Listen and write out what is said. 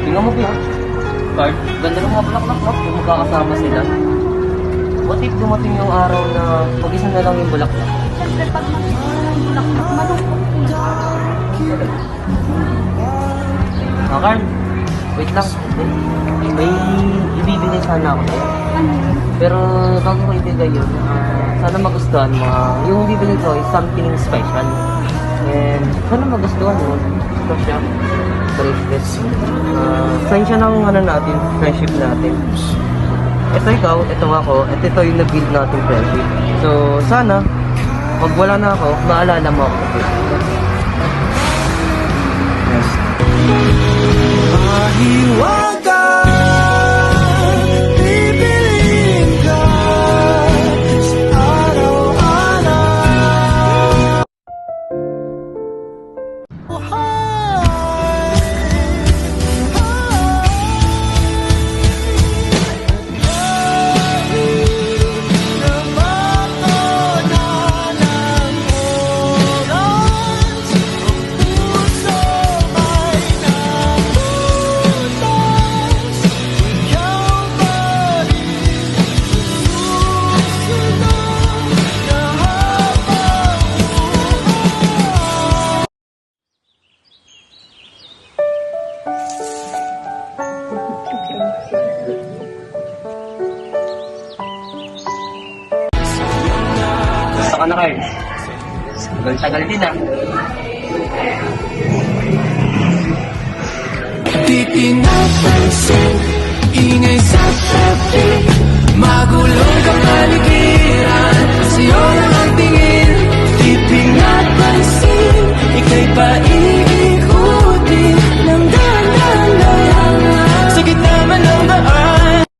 Tingnan mo ba card? Ganda ng mga bulaklak kung magkakasama sila. What if dumating yung araw na mag-isa na lang yung bulaklak? Siyempre, pag bulaklak, malungkot Ah, Carl, wait lang. May ibibigay sana ako sa'yo. Pero bago ko ibigay yun, sana magustuhan mo. Yung bibigay ko is something special. And sana magustuhan mo. Ito siya. Bracelet. Sign siya ng natin, friendship natin. Ito ikaw, ito ako, at ito yung na-build natin friendship. So sana, pag wala na ako, maalala mo ako. Yes. Mahiwaga, bibilin ka sa araw-araw. Saka na kayo. Tagal din ah. Di pinapansin, ingay sa